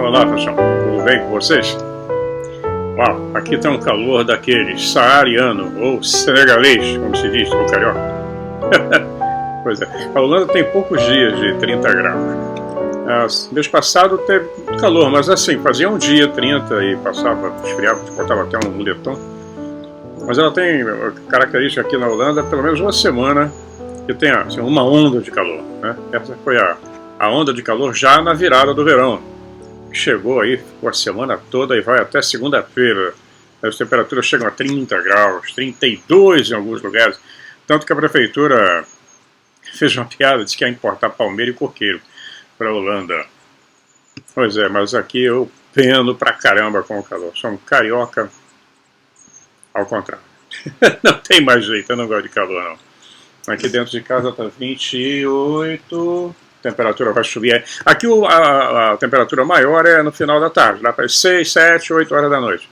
Olá, pessoal, tudo bem com vocês? Uau, aqui está um calor daquele saariano, ou senegalês, como se diz, ou carioca. Pois é, a Holanda tem poucos dias de 30 graus. Mês passado teve calor, mas assim, fazia um dia 30 e passava, esfriava, botava até um moletom. Mas ela tem característica aqui na Holanda, pelo menos uma semana, que tem assim, uma onda de calor, né? Essa foi a onda de calor já na virada do verão. Chegou aí, ficou a semana toda e vai até segunda-feira. As temperaturas chegam a 30 graus, 32 em alguns lugares. Tanto que a prefeitura fez uma piada, disse que ia importar palmeira e coqueiro para a Holanda. Pois é, mas aqui eu peno pra caramba com o calor. Sou um carioca ao contrário. Não tem mais jeito, eu não gosto de calor não. Aqui dentro de casa tá 28... A temperatura vai subir. Aqui a temperatura maior é no final da tarde, lá para as 6, 7, 8 horas da noite.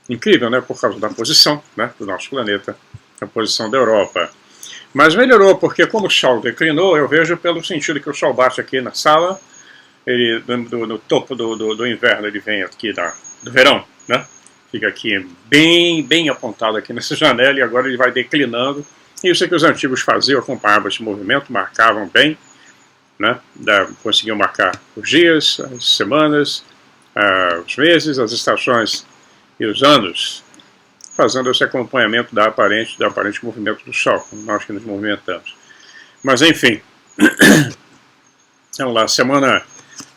Incrível, né? Por causa da posição, né, do nosso planeta, a posição da Europa. Mas melhorou, porque como o Sol declinou, eu vejo pelo sentido que o Sol bate aqui na sala, ele, no topo do inverno, ele vem aqui do verão, né? Fica aqui bem apontado aqui nessa janela e agora ele vai declinando. Isso é que os antigos faziam, acompanhavam esse movimento, marcavam bem. Né? Conseguiam marcar os dias, as semanas, os meses, as estações e os anos, fazendo esse acompanhamento do aparente movimento do Sol, como nós que nos movimentamos. Mas enfim, vamos lá, a semana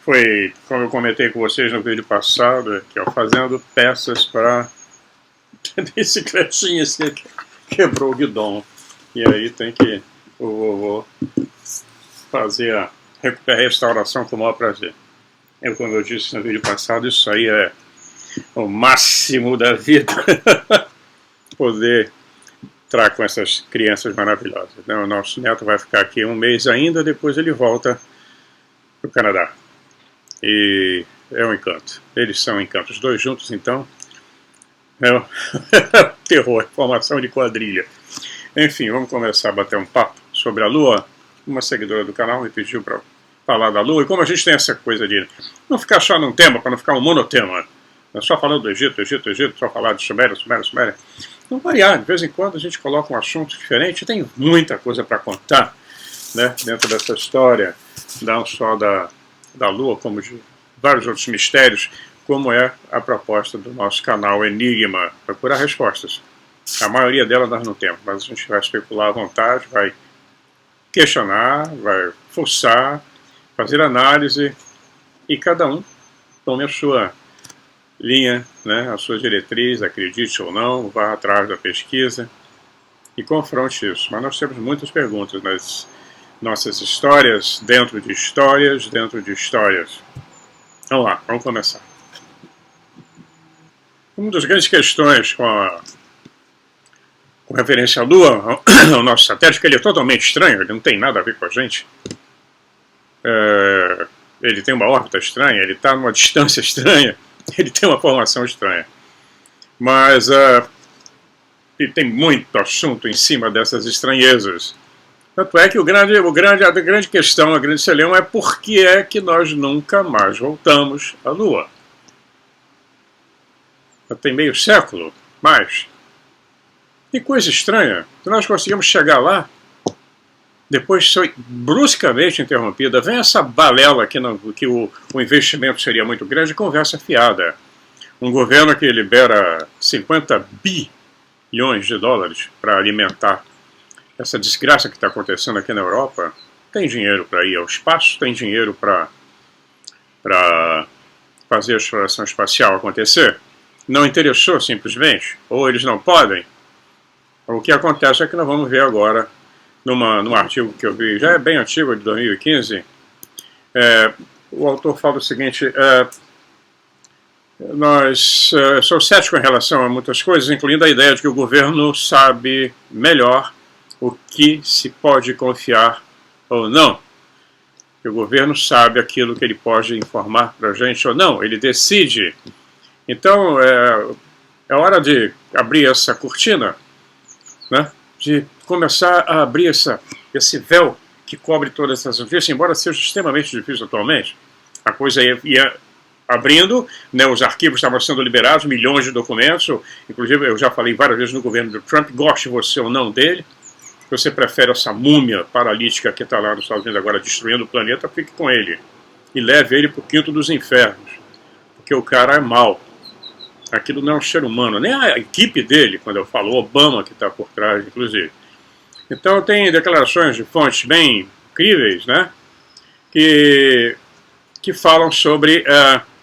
foi, como eu comentei com vocês no vídeo passado, aqui, ó, fazendo peças para bicicletinhas que quebrou o guidão. E aí tem que o vovô fazer a restauração com o maior prazer. Como eu disse no vídeo passado, isso aí é o máximo da vida. Poder estar com essas crianças maravilhosas. O nosso neto vai ficar aqui um mês ainda, depois ele volta para o Canadá. E é um encanto. Eles são encantos. Os dois juntos, então, é um terror, formação de quadrilha. Enfim, vamos começar a bater um papo sobre a Lua. Uma seguidora do canal me pediu para falar da Lua, e como a gente tem essa coisa de não ficar só num tema, para não ficar um monotema, só falando do Egito, só falar de Suméria, não variar, de vez em quando a gente coloca um assunto diferente, tem muita coisa para contar, né, dentro dessa história, não só da Lua, como de vários outros mistérios, como é a proposta do nosso canal Enigma, procurar respostas. A maioria delas nós não temos, mas a gente vai especular à vontade, vai questionar, vai forçar, fazer análise, e cada um tome a sua linha, né, a sua diretriz, acredite ou não, vá atrás da pesquisa e confronte isso. Mas nós temos muitas perguntas nas nossas histórias, dentro de histórias, Vamos lá, vamos começar. Uma das grandes questões com referência à Lua, ao nosso satélite, que ele é totalmente estranho, ele não tem nada a ver com a gente. Ele tem uma órbita estranha, ele está numa distância estranha, ele tem uma formação estranha. Mas e tem muito assunto em cima dessas estranhezas. Tanto é que a grande questão, a grande celeuma é por que é que nós nunca mais voltamos à Lua. Já tem meio século, mais. Que coisa estranha, que nós conseguimos chegar lá, depois foi bruscamente interrompida. Vem essa balela que o investimento seria muito grande, conversa fiada. Um governo que libera 50 bilhões de dólares para alimentar essa desgraça que está acontecendo aqui na Europa, tem dinheiro para ir ao espaço, tem dinheiro para fazer a exploração espacial acontecer. Não interessou simplesmente, ou eles não podem. O que acontece é que nós vamos ver agora, num artigo que eu vi, já é bem antigo, de 2015, o autor fala o seguinte, sou cético em relação a muitas coisas, incluindo a ideia de que o governo sabe melhor o que se pode confiar ou não. Que o governo sabe aquilo que ele pode informar para a gente ou não, ele decide. Então, é hora de abrir essa cortina, né? De começar a abrir esse véu que cobre todas essas notícias, embora seja extremamente difícil atualmente. A coisa ia abrindo, né, os arquivos estavam sendo liberados, milhões de documentos, inclusive eu já falei várias vezes no governo do Trump, goste você ou não dele, se você prefere essa múmia paralítica que está lá nos Estados Unidos agora destruindo o planeta, fique com ele e leve ele para o quinto dos infernos, porque o cara é mau. Aquilo não é um ser humano, nem a equipe dele, quando eu falo, Obama que está por trás, inclusive. Então tem declarações de fontes bem incríveis, né, que falam sobre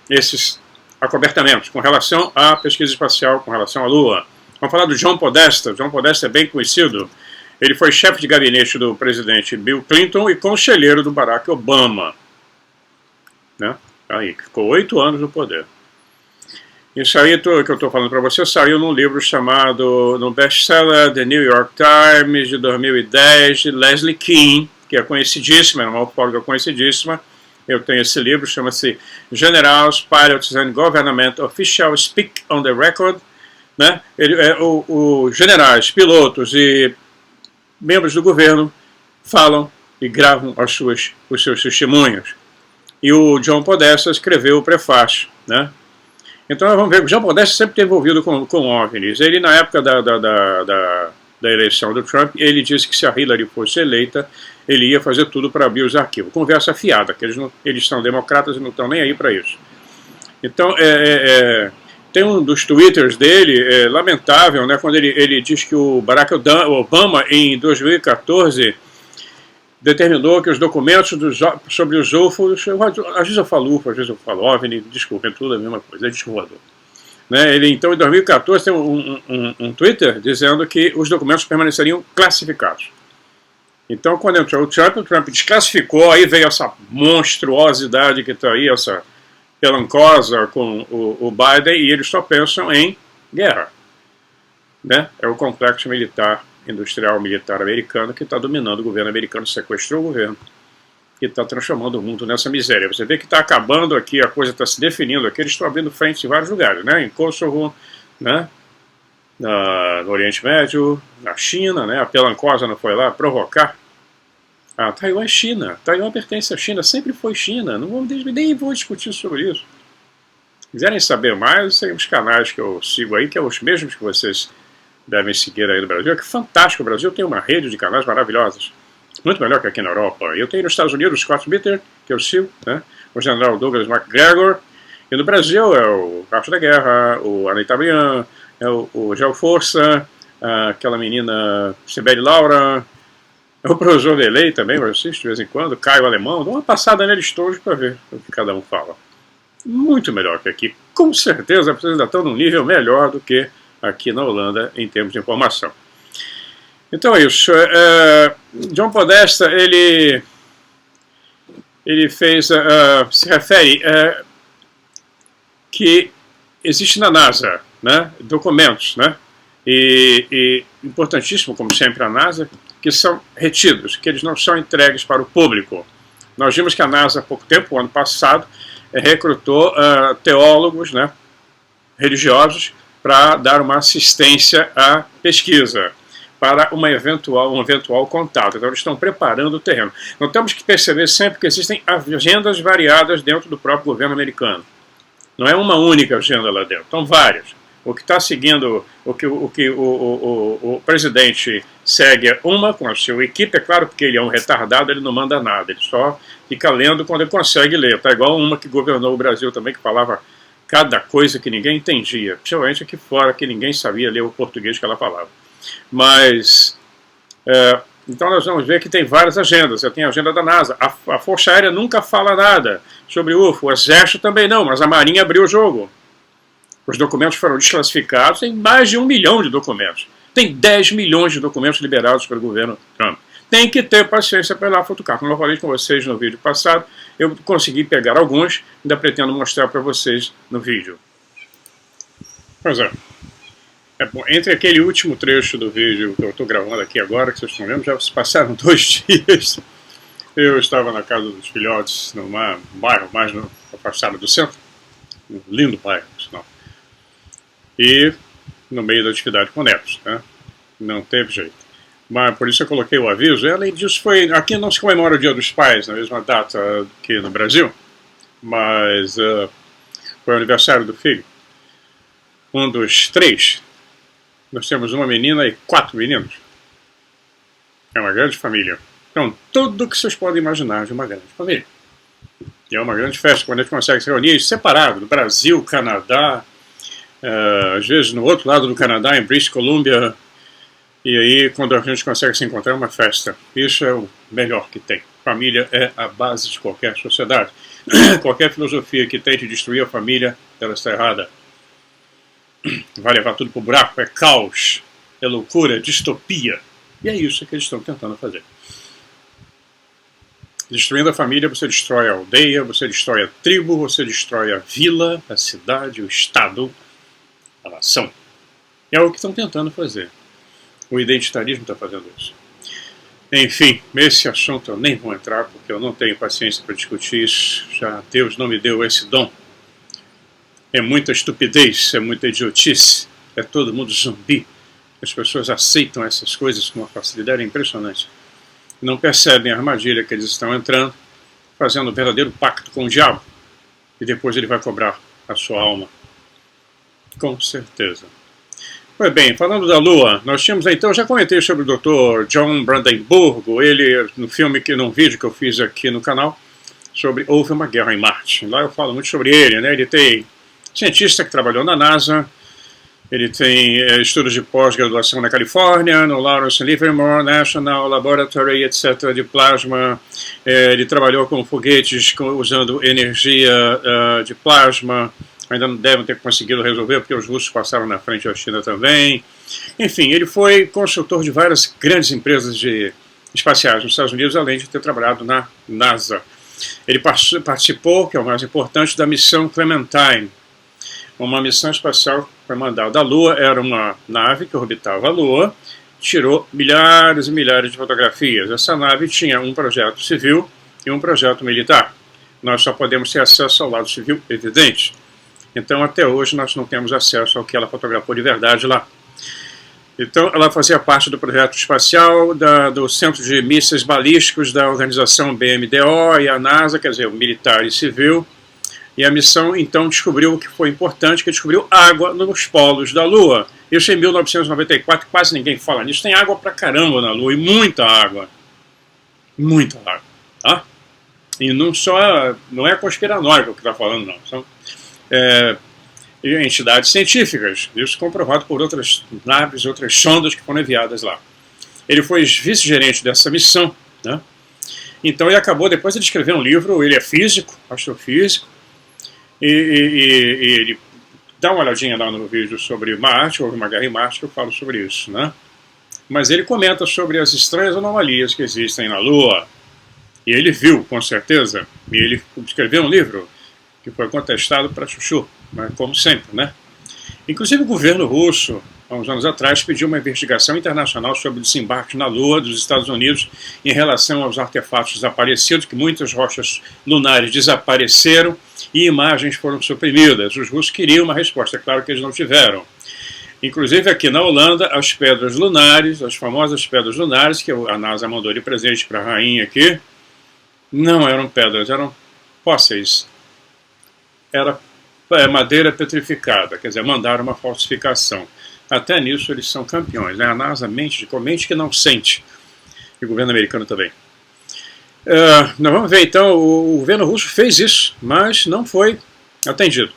esses acobertamentos com relação à pesquisa espacial, com relação à Lua. Vamos falar do John Podesta. John Podesta é bem conhecido. Ele foi chefe de gabinete do presidente Bill Clinton e conselheiro do Barack Obama. Né? Aí, ficou 8 anos no poder. Isso aí que eu estou falando para você saiu num livro chamado, no best-seller The New York Times, de 2010, de Leslie Kean, que é conhecidíssima, é uma ufóloga conhecidíssima. Eu tenho esse livro, chama-se Generals, Pilots and Government Officials Speak on the Record. Né? Os generais, pilotos e membros do governo falam e gravam os seus testemunhos. E o John Podesta escreveu o prefácio. Né? Então vamos ver, o John Podesta sempre esteve envolvido com OVNIs. Ele, na época da eleição do Trump, ele disse que se a Hillary fosse eleita, ele ia fazer tudo para abrir os arquivos. Conversa fiada, que eles são democratas e não estão nem aí para isso. Então, tem um dos twitters dele, lamentável, né, quando ele diz que o Barack Obama, em 2014, determinou que os documentos sobre os UFOs, às vezes eu falo UFO, às vezes eu falo OVNI, desculpa, é tudo a mesma coisa, é disco voador. Né, ele, então, em 2014, tem um Twitter dizendo que os documentos permaneceriam classificados. Então, quando entrou o Trump desclassificou, aí veio essa monstruosidade que está aí, essa pelancosa com o Biden, e eles só pensam em guerra. Né? É o complexo militar, industrial militar americano que está dominando o governo americano, sequestrou o governo e está transformando o mundo nessa miséria. Você vê que está acabando aqui, a coisa está se definindo aqui, eles estão abrindo frente em vários lugares, né? Em Kosovo, né? No Oriente Médio, na China, né? A pelancosa não foi lá provocar. Taiwan é China, Taiwan pertence à China, sempre foi China, nem vou discutir sobre isso. Se quiserem saber mais, tem os canais que eu sigo aí, que é os mesmos que vocês devem seguir aí no Brasil, que fantástico, o Brasil tem uma rede de canais maravilhosos, muito melhor que aqui na Europa. Eu tenho nos Estados Unidos o Scott Bitter, que eu sigo, né? O general Douglas MacGregor, e no Brasil é o Arte da Guerra, o Anitta Brian, é o Geo Força, aquela menina Sibeli Laura, o professor Delay também, eu assisto de vez em quando, Caio Alemão, dá uma passada neles todos para ver o que cada um fala. Muito melhor que aqui, com certeza vocês ainda estão num nível melhor do que aqui na Holanda em termos de informação. Então é isso. John Podesta, ele fez, se refere que existe na NASA, né, documentos, né, e importantíssimo, como sempre, a NASA, que são retidos, que eles não são entregues para o público. Nós vimos que a NASA, há pouco tempo, ano passado, recrutou teólogos, né, religiosos, para dar uma assistência à pesquisa, para um eventual contato. Então, eles estão preparando o terreno. Nós temos que perceber sempre que existem agendas variadas dentro do próprio governo americano. Não é uma única agenda lá dentro, são várias. O que está seguindo, o que o presidente segue uma com a sua equipe, é claro, porque ele é um retardado, ele não manda nada, ele só fica lendo quando ele consegue ler. Está igual uma que governou o Brasil também, que falava cada coisa que ninguém entendia, principalmente aqui fora, que ninguém sabia ler o português que ela falava. Mas, então nós vamos ver que tem várias agendas. Tem a agenda da NASA, a Força Aérea nunca fala nada sobre UFO, o Exército também não, mas a Marinha abriu o jogo. Os documentos foram desclassificados, tem mais de 1 milhão de documentos. Tem 10 milhões de documentos liberados pelo governo Trump. Tem que ter paciência para ir lá futucar. Como eu falei com vocês no vídeo passado, eu consegui pegar alguns, ainda pretendo mostrar para vocês no vídeo. Pois é. Entre aquele último trecho do vídeo que eu estou gravando aqui agora, que vocês estão vendo, já se passaram 2 dias. Eu estava na casa dos filhotes, num bairro mais afastado do centro. Um lindo bairro, por sinal. E no meio da atividade com netos, né? Não teve jeito. Mas por isso eu coloquei o aviso. E além disso, aqui não se comemora o Dia dos Pais, na mesma data que no Brasil, mas Foi o aniversário do filho. Um dos 3. Nós temos uma menina e 4 meninos. É uma grande família. Então, tudo o que vocês podem imaginar de uma grande família. E é uma grande festa quando a gente consegue se reunir separado, no Brasil, Canadá, às vezes no outro lado do Canadá, em British Columbia. E aí, quando a gente consegue se encontrar, é uma festa. Isso é o melhor que tem. Família é a base de qualquer sociedade. Qualquer filosofia que tente destruir a família, ela está errada. Vai levar tudo para o buraco, é caos, é loucura, é distopia. E é isso que eles estão tentando fazer. Destruindo a família, você destrói a aldeia, você destrói a tribo, você destrói a vila, a cidade, o estado, a nação. É o que estão tentando fazer. O identitarismo está fazendo isso. Enfim, esse assunto eu nem vou entrar, porque eu não tenho paciência para discutir isso. Já Deus não me deu esse dom. É muita estupidez, é muita idiotice, é todo mundo zumbi. As pessoas aceitam essas coisas com uma facilidade impressionante. Não percebem a armadilha que eles estão entrando, fazendo um verdadeiro pacto com o diabo. E depois ele vai cobrar a sua alma. Com certeza. Pois bem, falando da Lua, nós tínhamos então, já comentei sobre o Dr. John Brandenburgo, ele no filme, num vídeo que eu fiz aqui no canal, sobre Houve uma Guerra em Marte. Lá eu falo muito sobre ele, né? Ele tem cientista que trabalhou na NASA, ele tem estudos de pós-graduação na Califórnia, no Lawrence Livermore National Laboratory, etc., de plasma. Ele trabalhou com foguetes usando energia de plasma. Ainda não devem ter conseguido resolver, porque os russos passaram na frente da China também. Enfim, ele foi consultor de várias grandes empresas espaciais nos Estados Unidos, além de ter trabalhado na NASA. Ele participou, que é o mais importante, da missão Clementine. Uma missão espacial foi mandada à Lua, era uma nave que orbitava a Lua, tirou milhares e milhares de fotografias. Essa nave tinha um projeto civil e um projeto militar. Nós só podemos ter acesso ao lado civil, evidente. Então, até hoje, nós não temos acesso ao que ela fotografou de verdade lá. Então, ela fazia parte do projeto espacial do Centro de Mísseis Balísticos da organização BMDO e a NASA, quer dizer, o militar e civil. E a missão, então, descobriu o que foi importante, que descobriu água nos polos da Lua. Isso em 1994, quase ninguém fala nisso. Tem água pra caramba na Lua, e muita água. Muita água. Tá? E não é conspiranoico que está falando, não. São entidades científicas. Isso comprovado por outras naves, outras sondas que foram enviadas lá. Ele foi vice-gerente dessa missão, né? Então ele acabou, depois ele escreveu um livro, ele é físico, astrofísico, e ele dá uma olhadinha lá no vídeo sobre Marte, Houve uma Guerra em Marte, que eu falo sobre isso, né? Mas ele comenta sobre as estranhas anomalias que existem na Lua. E ele viu, com certeza, e ele escreveu um livro que foi contestado para chuchu, né? Como sempre, né? Inclusive o governo russo, há uns anos atrás, pediu uma investigação internacional sobre o desembarque na Lua dos Estados Unidos em relação aos artefatos desaparecidos, que muitas rochas lunares desapareceram e imagens foram suprimidas. Os russos queriam uma resposta, é claro que eles não tiveram. Inclusive aqui na Holanda, as pedras lunares, as famosas pedras lunares, que a NASA mandou de presente para a rainha aqui, não eram pedras, eram fósseis. Era madeira petrificada, quer dizer, mandaram uma falsificação. Até nisso eles são campeões, né? A NASA mente que não sente. E o governo americano também. Nós vamos ver então, o governo russo fez isso, mas não foi atendido.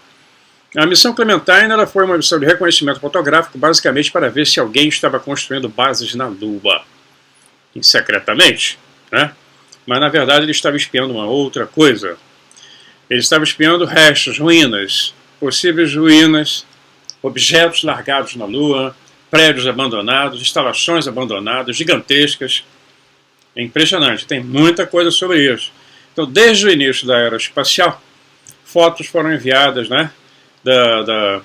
A missão Clementine ela foi uma missão de reconhecimento fotográfico, basicamente para ver se alguém estava construindo bases na Lua, secretamente, né? Mas na verdade ele estava espiando uma outra coisa. Ele estava espiando restos, ruínas, possíveis ruínas, objetos largados na Lua, prédios abandonados, instalações abandonadas, gigantescas. É impressionante, tem muita coisa sobre isso. Então, desde o início da era espacial, fotos foram enviadas, né, do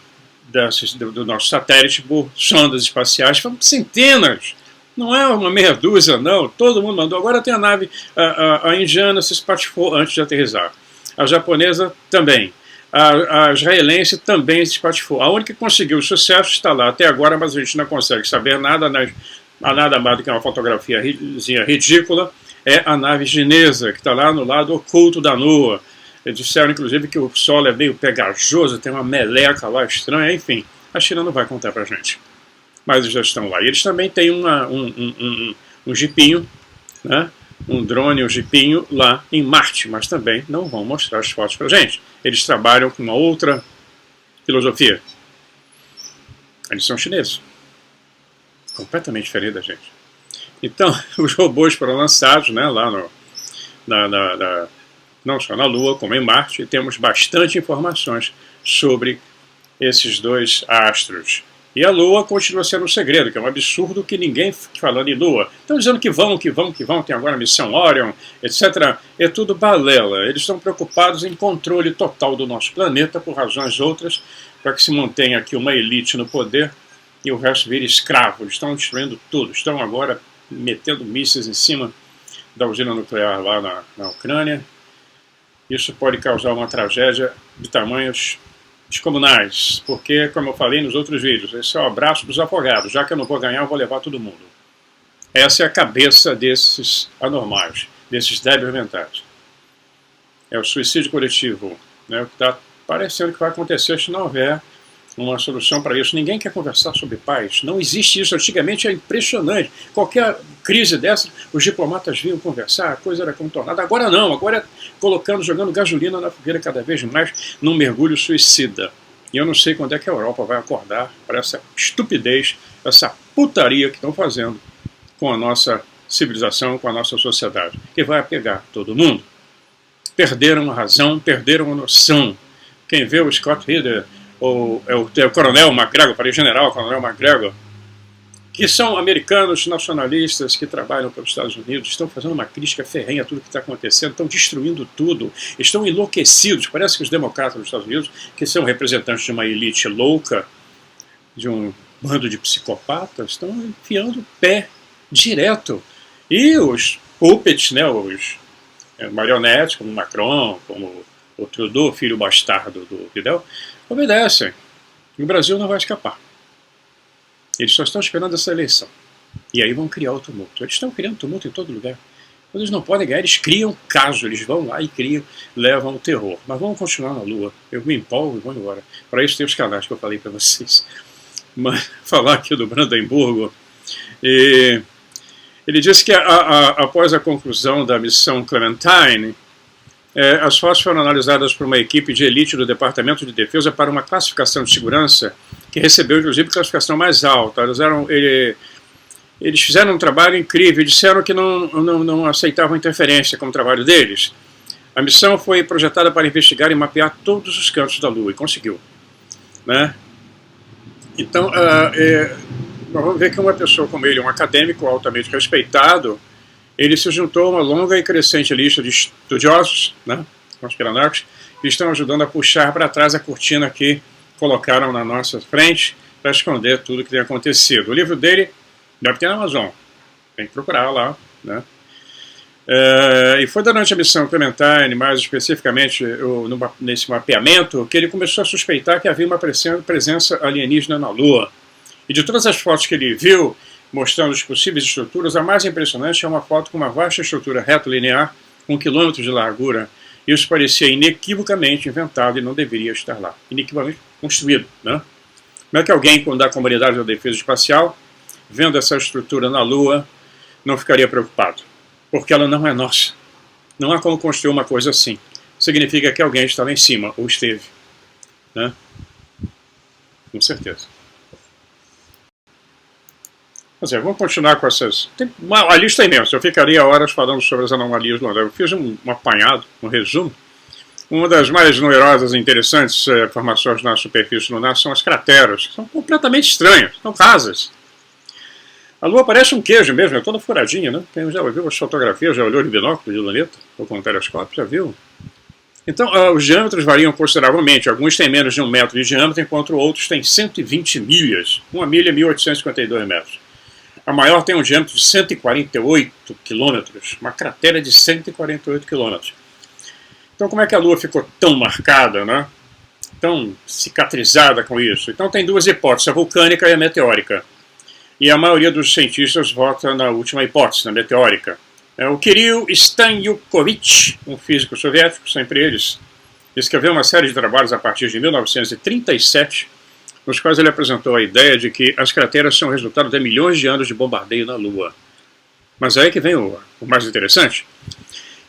nosso satélite por sondas espaciais, foram centenas. Não é uma meia dúzia, não. Todo mundo mandou. Agora tem a nave, a indiana se espatifou antes de aterrissar. A japonesa também. A israelense também se espatifou. A única que conseguiu sucesso está lá até agora, mas a gente não consegue saber nada, nada mais do que uma fotografiazinha ridícula. É a nave chinesa, que está lá no lado oculto da Lua. Eles disseram, inclusive, que o solo é meio pegajoso, tem uma meleca lá estranha, enfim. A China não vai contar pra gente. Mas eles já estão lá. E eles também têm um jipinho, né? Um drone, um jipinho lá em Marte, mas também não vão mostrar as fotos pra gente. Eles trabalham com uma outra filosofia. Eles são chineses. Completamente diferente da gente. Então, os robôs foram lançados, né, lá não só na Lua, como em Marte, e temos bastante informações sobre esses dois astros. E a Lua continua sendo um segredo, que é um absurdo que ninguém fique falando em Lua. Estão dizendo que vão, tem agora a missão Orion, etc. É tudo balela. Eles estão preocupados em controle total do nosso planeta, por razões outras, para que se mantenha aqui uma elite no poder e o resto vire escravo. Eles estão destruindo tudo. Estão agora metendo mísseis em cima da usina nuclear lá na Ucrânia. Isso pode causar uma tragédia de tamanhos descomunais, porque, como eu falei nos outros vídeos, esse é o abraço dos afogados. Já que eu não vou ganhar, eu vou levar todo mundo. Essa é a cabeça desses anormais, desses débeis mentais. É o suicídio coletivo, né? O que está parecendo que vai acontecer se não houver uma solução para isso. Ninguém quer conversar sobre paz. Não existe isso. Antigamente é impressionante. Qualquer crise dessa, os diplomatas vinham conversar, a coisa era contornada. Agora não. Agora é jogando gasolina na fogueira cada vez mais num mergulho suicida. E eu não sei quando é que a Europa vai acordar para essa estupidez, essa putaria que estão fazendo com a nossa civilização, com a nossa sociedade. Que vai pegar todo mundo. Perderam a razão, perderam a noção. Quem vê o Scott Ritter, o Coronel McGregor, falei general, Coronel McGregor, que são americanos nacionalistas que trabalham pelos Estados Unidos, estão fazendo uma crítica ferrenha a tudo que está acontecendo, estão destruindo tudo, estão enlouquecidos. Parece que os democratas dos Estados Unidos, que são representantes de uma elite louca, de um bando de psicopatas, estão enfiando o pé direto. E os puppets, né, os marionetes, como Macron, como o Trudeau, filho bastardo do Fidel, obedecem. E o Brasil não vai escapar. Eles só estão esperando essa eleição. E aí vão criar o tumulto. Eles estão criando tumulto em todo lugar. Quando eles não podem ganhar, eles criam caso. Eles vão lá e criam, levam o terror. Mas vamos continuar na Lua. Eu me empolgo e vou embora. Para isso tem os canais que eu falei para vocês. Mas falar aqui do Brandemburgo. Ele disse que após a conclusão da missão Clementine, as fotos foram analisadas por uma equipe de elite do Departamento de Defesa para uma classificação de segurança que recebeu, inclusive, classificação mais alta. Eles fizeram um trabalho incrível e disseram que não aceitavam interferência como trabalho deles. A missão foi projetada para investigar e mapear todos os cantos da Lua, e conseguiu. Né? Então, nós vamos ver que uma pessoa como ele, um acadêmico altamente respeitado, ele se juntou a uma longa e crescente lista de estudiosos, né, conspiranoicos, que estão ajudando a puxar para trás a cortina que colocaram na nossa frente para esconder tudo que tem acontecido. O livro dele deve ter na Amazon, tem que procurar lá. Né? E foi durante a missão Clementine, mais especificamente nesse mapeamento, que ele começou a suspeitar que havia uma presença alienígena na Lua. E de todas as fotos que ele viu, mostrando as possíveis estruturas, a mais impressionante é uma foto com uma vasta estrutura reto-linear, com quilômetros de largura. Isso parecia inequivocamente inventado e não deveria estar lá. Inequivocamente construído. Né? Como é que alguém da comunidade da defesa espacial, vendo essa estrutura na Lua, não ficaria preocupado? Porque ela não é nossa. Não há como construir uma coisa assim. Significa que alguém está lá em cima, ou esteve. Né? Com certeza. Vamos continuar com essas... Tem a lista é imensa, eu ficaria horas falando sobre as anomalias lunares. Eu fiz um apanhado, um resumo. Uma das mais numerosas e interessantes formações na superfície lunar são as crateras, que são completamente estranhas, são rasas. A Lua parece um queijo mesmo, é toda furadinha, né? Quem já viu as fotografias, já olhou de binóculo de luneta, ou com telescópio, já viu? Então, os diâmetros variam consideravelmente. Alguns têm menos de 1 metro de diâmetro, enquanto outros têm 120 milhas. Uma milha é 1.852 metros. A maior tem um diâmetro de 148 quilômetros, uma cratera de 148 quilômetros. Então, como é que a Lua ficou tão marcada, né? Tão cicatrizada com isso? Então, tem duas hipóteses, a vulcânica e a meteórica. E a maioria dos cientistas vota na última hipótese, na meteórica. O Kirill Stanyukovich, um físico soviético, sempre eles escreveu uma série de trabalhos a partir de 1937, nos quais ele apresentou a ideia de que as crateras são resultado de milhões de anos de bombardeio na Lua. Mas aí que vem o mais interessante.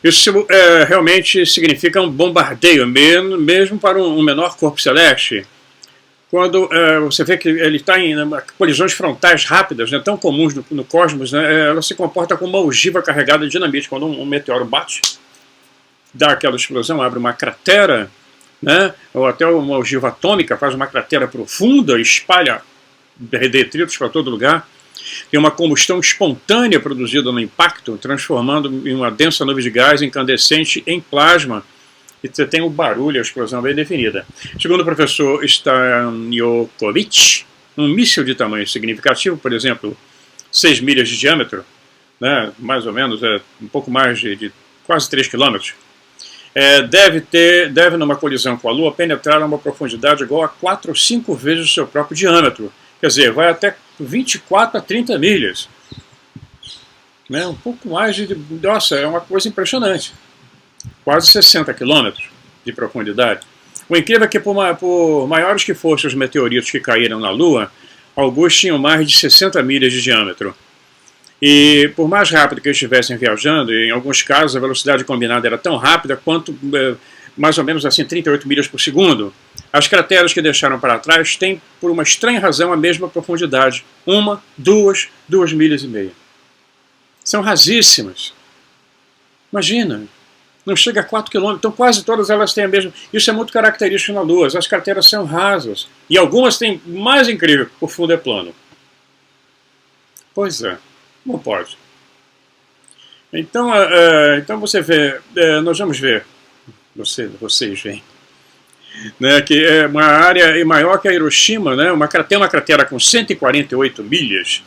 Isso realmente significa um bombardeio, mesmo para um menor corpo celeste. Quando você vê que ele está em colisões frontais rápidas, né, tão comuns no cosmos, né, ela se comporta como uma ogiva carregada de dinamite. Quando um meteoro bate, dá aquela explosão, abre uma cratera, né, ou até uma ogiva atômica, faz uma cratera profunda, espalha detritos para todo lugar. Tem uma combustão espontânea produzida no impacto, transformando em uma densa nuvem de gás incandescente em plasma. E você tem o barulho, a explosão bem definida. Segundo o professor Staniokovitch, um míssil de tamanho significativo, por exemplo, 6 milhas de diâmetro, né, mais ou menos, um pouco mais de quase 3 quilômetros, deve, numa colisão com a Lua, penetrar a uma profundidade igual a 4 ou 5 vezes o seu próprio diâmetro. Quer dizer, vai até 24 a 30 milhas. Né? Um pouco mais de... Nossa, é uma coisa impressionante. Quase 60 quilômetros de profundidade. O incrível é que, por maiores que fossem os meteoritos que caíram na Lua, alguns tinham mais de 60 milhas de diâmetro. E por mais rápido que eles estivessem viajando, em alguns casos a velocidade combinada era tão rápida quanto mais ou menos assim 38 milhas por segundo. As crateras que deixaram para trás têm, por uma estranha razão, a mesma profundidade. 1, 2 milhas e meia. São rasíssimas. Imagina, não chega a 4 quilômetros, então quase todas elas têm a mesma... Isso é muito característico na Lua, as crateras são rasas. E algumas têm, mais incrível, o fundo é plano. Pois é, não pode. Então, então você vê, nós vamos ver, vocês veem, né, que é uma área maior que a Hiroshima, né, tem uma cratera com 148 milhas,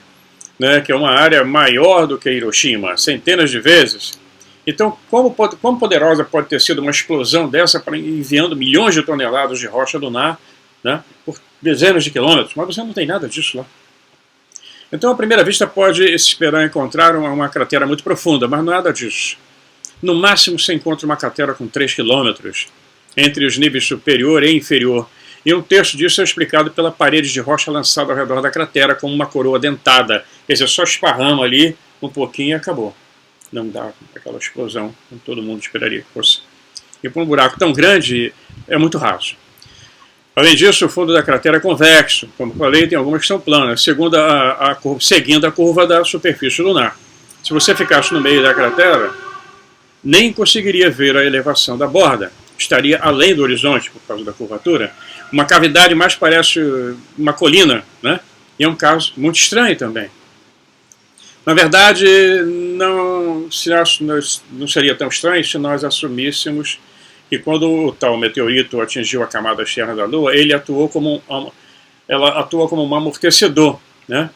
né, que é uma área maior do que a Hiroshima, centenas de vezes. Então, quão poderosa pode ter sido uma explosão dessa enviando milhões de toneladas de rocha lunar, né, por dezenas de quilômetros? Mas você não tem nada disso lá. Então, à primeira vista, pode se esperar encontrar uma cratera muito profunda, mas nada disso. No máximo, você encontra uma cratera com 3 quilômetros, entre os níveis superior e inferior. E um terço disso é explicado pela parede de rocha lançada ao redor da cratera como uma coroa dentada. Quer dizer, só esparrama ali um pouquinho e acabou. Não dá aquela explosão como todo mundo esperaria que fosse. E por um buraco tão grande, é muito raso. Além disso, o fundo da cratera é convexo. Como falei, tem algumas que são planas, seguindo a curva da superfície lunar. Se você ficasse no meio da cratera, nem conseguiria ver a elevação da borda. Estaria além do horizonte, por causa da curvatura. Uma cavidade mais parece uma colina, né? E é um caso muito estranho também. Na verdade, não seria tão estranho se nós assumíssemos que quando o tal meteorito atingiu a camada externa da Lua, ela atua como um amortecedor, né?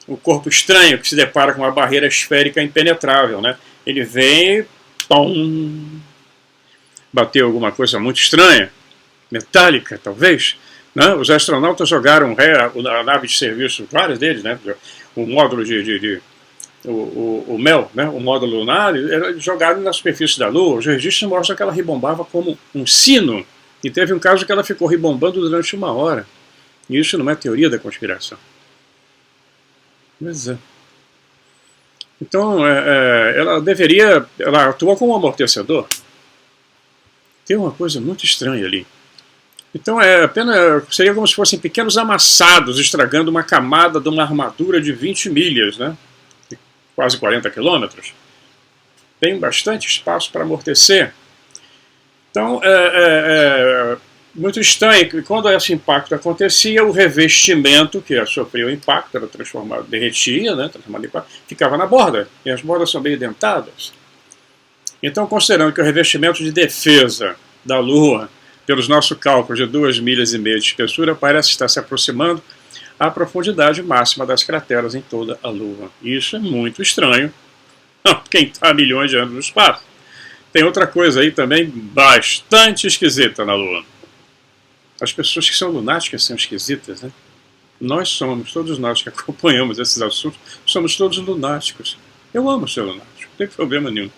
Um corpo estranho que se depara com uma barreira esférica impenetrável, né? Ele vem, pum, bateu alguma coisa muito estranha, metálica talvez, né? Os astronautas jogaram a nave de serviço, vários deles, né? O módulo o MEL, né, o módulo lunar, era jogado na superfície da Lua. Os registros mostram que ela ribombava como um sino. E teve um caso que ela ficou ribombando durante 1 hora. E isso não é teoria da conspiração. Mas é. Então, ela atua como um amortecedor. Tem uma coisa muito estranha ali. Então, seria como se fossem pequenos amassados estragando uma camada de uma armadura de 20 milhas, né? Quase 40 quilômetros. Tem bastante espaço para amortecer. Então, muito estranho que quando esse impacto acontecia, o revestimento que sofreu o impacto, era transformado, derretia, né, transformado em impacto, ficava na borda, e as bordas são meio dentadas. Então, considerando que o revestimento de defesa da Lua, pelos nossos cálculos de 2,5 milhas de espessura, parece estar se aproximando à profundidade máxima das crateras em toda a Lua. Isso é muito estranho. Quem está a milhões de anos no espaço. Tem outra coisa aí também bastante esquisita na Lua. As pessoas que são lunáticas são esquisitas, né? Todos nós que acompanhamos esses assuntos, somos todos lunáticos. Eu amo ser lunático, não tem problema nenhum.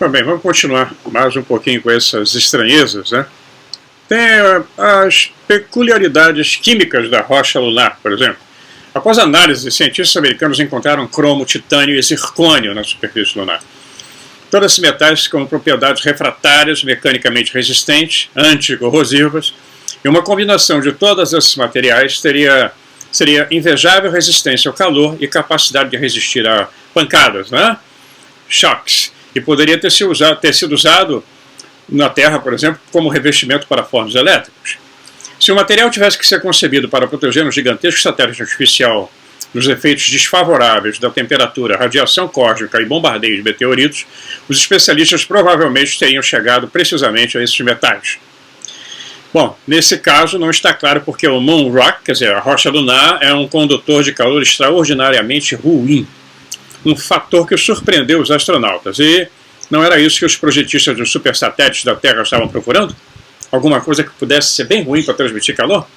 Bem, vamos continuar mais um pouquinho com essas estranhezas, né? Tem as peculiaridades químicas da rocha lunar, por exemplo. Após análise, cientistas americanos encontraram cromo, titânio e zircônio na superfície lunar. Todos esses metais com propriedades refratárias, mecanicamente resistentes, anticorrosivas, e uma combinação de todos esses materiais seria invejável resistência ao calor e capacidade de resistir a pancadas, né? Choques, e poderia ter sido usado na Terra, por exemplo, como revestimento para fornos elétricos. Se o material tivesse que ser concebido para proteger um gigantesco satélite artificial dos efeitos desfavoráveis da temperatura, radiação cósmica e bombardeio de meteoritos, os especialistas provavelmente teriam chegado precisamente a esses metais. Bom, nesse caso não está claro porque o Moon Rock, quer dizer, a rocha lunar, é um condutor de calor extraordinariamente ruim. Um fator que surpreendeu os astronautas. E não era isso que os projetistas dos supersatélites da Terra estavam procurando? Alguma coisa que pudesse ser bem ruim para transmitir calor?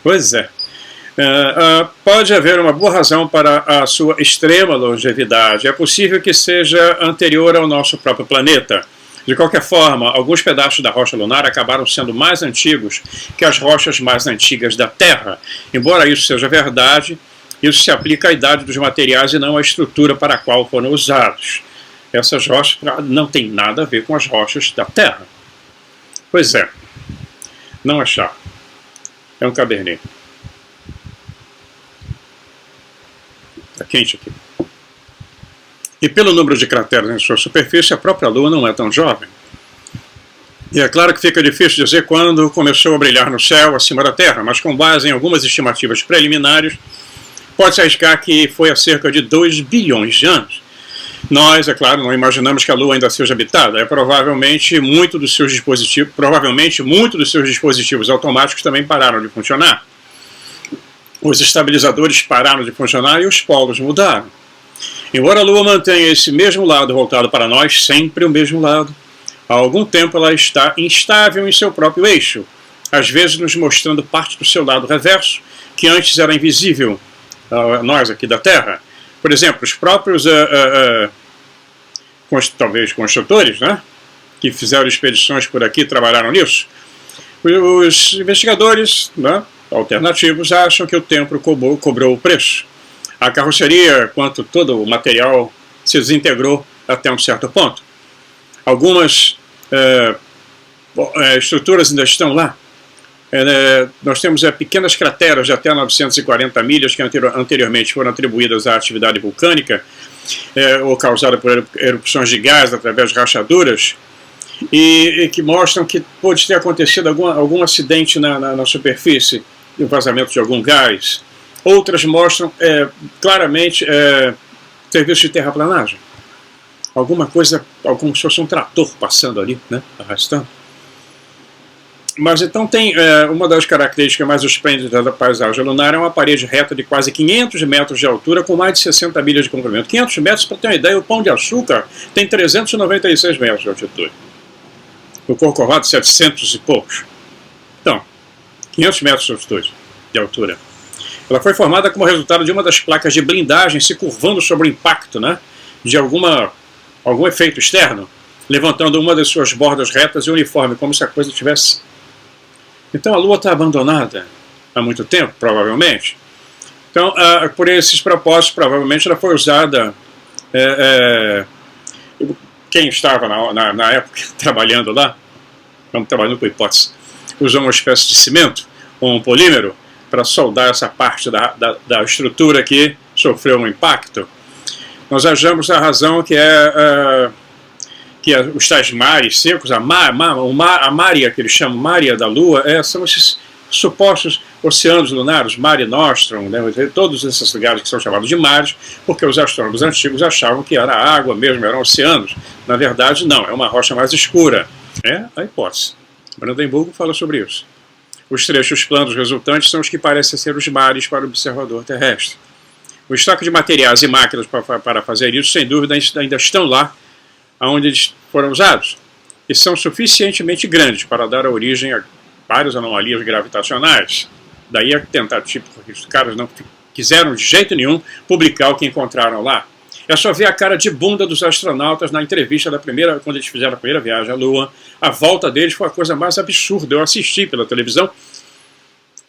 Pois é. Pode haver uma boa razão para a sua extrema longevidade. É possível que seja anterior ao nosso próprio planeta. De qualquer forma, alguns pedaços da rocha lunar acabaram sendo mais antigos que as rochas mais antigas da Terra. Embora isso seja verdade, isso se aplica à idade dos materiais e não à estrutura para a qual foram usados. Essas rochas não têm nada a ver com as rochas da Terra. Pois é, não é chá, é um cabernet. Está quente aqui. E pelo número de crateras em sua superfície, a própria Lua não é tão jovem. E é claro que fica difícil dizer quando começou a brilhar no céu acima da Terra, mas com base em algumas estimativas preliminares, pode-se arriscar que foi há cerca de 2 bilhões de anos. Nós, é claro, não imaginamos que a Lua ainda seja habitada. Provavelmente muitos dos seus dispositivos automáticos também pararam de funcionar. Os estabilizadores pararam de funcionar e os polos mudaram. Embora a Lua mantenha esse mesmo lado voltado para nós, sempre o mesmo lado, há algum tempo ela está instável em seu próprio eixo, às vezes nos mostrando parte do seu lado reverso, que antes era invisível a nós aqui da Terra. Por exemplo, os próprios talvez construtores, né, que fizeram expedições por aqui trabalharam nisso. Os investigadores, né, alternativos acham que o tempo cobrou o preço. A carroceria, quanto todo o material, se desintegrou até um certo ponto. Algumas estruturas ainda estão lá. Nós temos pequenas crateras de até 940 milhas que anteriormente foram atribuídas à atividade vulcânica ou causada por erupções de gás através de rachaduras e que mostram que pode ter acontecido algum acidente na superfície, o vazamento de algum gás. Outras mostram claramente serviço de terraplanagem. Alguma coisa, como se fosse um trator passando ali, né, arrastando. Mas então tem uma das características mais esplêndidas da paisagem lunar é uma parede reta de quase 500 metros de altura com mais de 60 milhas de comprimento. 500 metros, para ter uma ideia, o Pão de Açúcar tem 396 metros de altitude. O Corcovado, 700 e poucos. Então, 500 metros de altitude, de altura. Ela foi formada como resultado de uma das placas de blindagem se curvando sobre o impacto, né, de algum efeito externo, levantando uma das suas bordas retas e uniforme, como se a coisa tivesse... Então a Lua está abandonada há muito tempo, provavelmente. Então, por esses propósitos, provavelmente ela foi usada... quem estava na época trabalhando lá, estamos trabalhando com hipótese, usou uma espécie de cimento, ou um polímero, para soldar essa parte da estrutura que sofreu um impacto. Nós achamos a razão que os tais mares secos, a Mária, que eles chamam Mária da Lua, são esses supostos oceanos lunares, Mare Nostrum, né, todos esses lugares que são chamados de mares, porque os astrônomos antigos achavam que era água mesmo, eram oceanos. Na verdade, não, é uma rocha mais escura. É a hipótese. Brandenburgo fala sobre isso. Os trechos planos resultantes são os que parecem ser os mares para o observador terrestre. O estoque de materiais e máquinas para fazer isso, sem dúvida, ainda estão lá onde eles foram usados, e são suficientemente grandes para dar origem a várias anomalias gravitacionais. Daí a tentativa, porque os caras não quiseram de jeito nenhum publicar o que encontraram lá. É só ver a cara de bunda dos astronautas na entrevista quando eles fizeram a primeira viagem à Lua. A volta deles foi a coisa mais absurda. Eu assisti pela televisão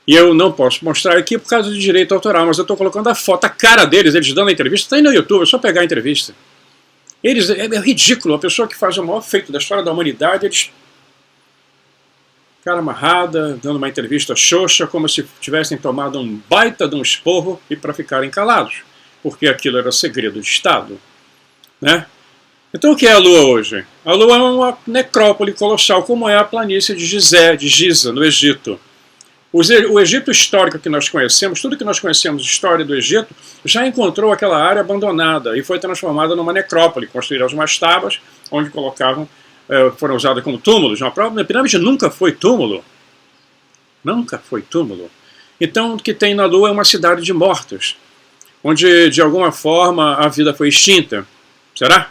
e eu não posso mostrar aqui por causa de direito autoral, mas eu estou colocando a foto, a cara deles, eles dando a entrevista. Está aí no YouTube, é só pegar a entrevista. É ridículo, a pessoa que faz o maior feito da história da humanidade, eles... cara amarrada, dando uma entrevista xoxa, como se tivessem tomado um baita de um esporro e para ficarem calados, porque aquilo era segredo de Estado, né? Então o que é a Lua hoje? A Lua é uma necrópole colossal, como é a planície de Giza, no Egito. O Egito histórico que nós conhecemos, tudo que nós conhecemos de história do Egito, já encontrou aquela área abandonada e foi transformada numa necrópole. Construíram umas tábuas onde foram usadas como túmulos. A pirâmide nunca foi túmulo. Nunca foi túmulo. Então o que tem na Lua é uma cidade de mortos, onde de alguma forma a vida foi extinta. Será?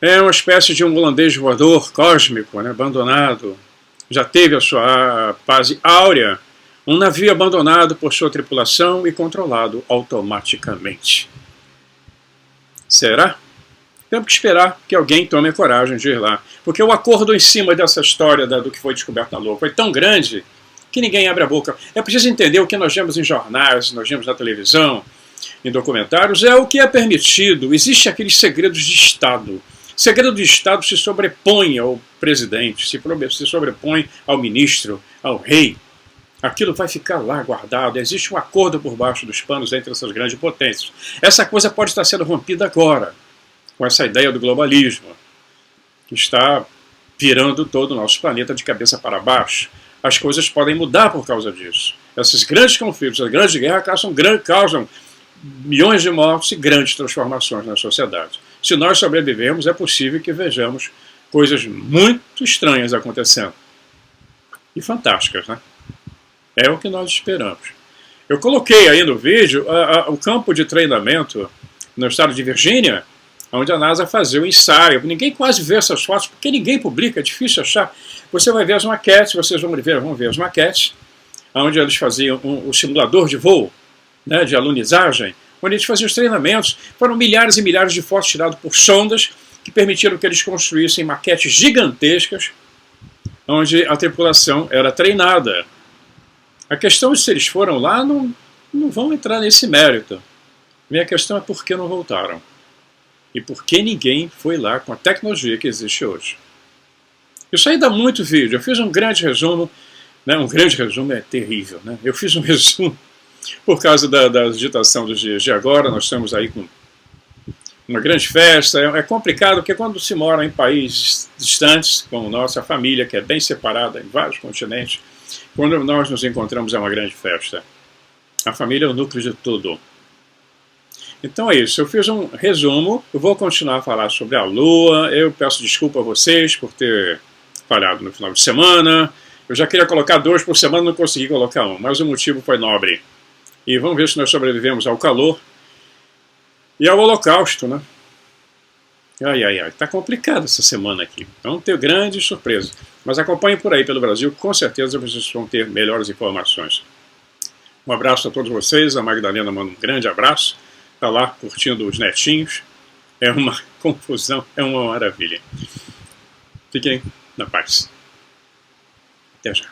É uma espécie de um holandês voador cósmico, né, abandonado. Já teve a sua fase áurea, um navio abandonado por sua tripulação e controlado automaticamente. Será? Temos que esperar que alguém tome a coragem de ir lá. Porque o acordo em cima dessa história do que foi descoberto na Lua foi tão grande que ninguém abre a boca. É preciso entender o que nós vemos em jornais, nós vemos na televisão, em documentários, é o que é permitido. Existem aqueles segredos de Estado. Segredo de Estado se sobrepõe ao presidente, se sobrepõe ao ministro, ao rei. Aquilo vai ficar lá guardado. Existe um acordo por baixo dos panos entre essas grandes potências. Essa coisa pode estar sendo rompida agora, com essa ideia do globalismo, que está virando todo o nosso planeta de cabeça para baixo. As coisas podem mudar por causa disso. Esses grandes conflitos, as grandes guerras causam milhões de mortos e grandes transformações na sociedade. Se nós sobrevivermos, é possível que vejamos coisas muito estranhas acontecendo. E fantásticas, né? É o que nós esperamos. Eu coloquei aí no vídeo o campo de treinamento no estado de Virgínia, onde a NASA fazia o ensaio. Ninguém quase vê essas fotos, porque ninguém publica, é difícil achar. Você vai ver as maquetes, vocês vão ver as maquetes, onde eles faziam o simulador de voo, né, de alunizagem, onde eles faziam os treinamentos. Foram milhares e milhares de fotos tiradas por sondas que permitiram que eles construíssem maquetes gigantescas, onde a tripulação era treinada. A questão de se eles foram lá, não vão entrar nesse mérito. Minha questão é por que não voltaram. E por que ninguém foi lá com a tecnologia que existe hoje. Isso aí dá muito vídeo. Eu fiz um grande resumo, né? Um grande resumo é terrível, né? Eu fiz um resumo por causa da agitação dos dias de agora. Nós estamos aí com uma grande festa. É complicado porque quando se mora em países distantes, como nossa família, que é bem separada em vários continentes, quando nós nos encontramos é uma grande festa. A família é o núcleo de tudo. Então é isso, eu fiz um resumo, eu vou continuar a falar sobre a Lua, eu peço desculpa a vocês por ter falhado no final de semana, eu já queria colocar 2 por semana, não consegui colocar 1, mas o motivo foi nobre. E vamos ver se nós sobrevivemos ao calor e ao holocausto, né? Tá complicado essa semana aqui, vamos ter grandes surpresas, mas acompanhem por aí pelo Brasil, com certeza vocês vão ter melhores informações. Um abraço a todos vocês, a Magdalena manda um grande abraço. Está lá curtindo os netinhos. É uma confusão, é uma maravilha. Fiquem na paz. Até já.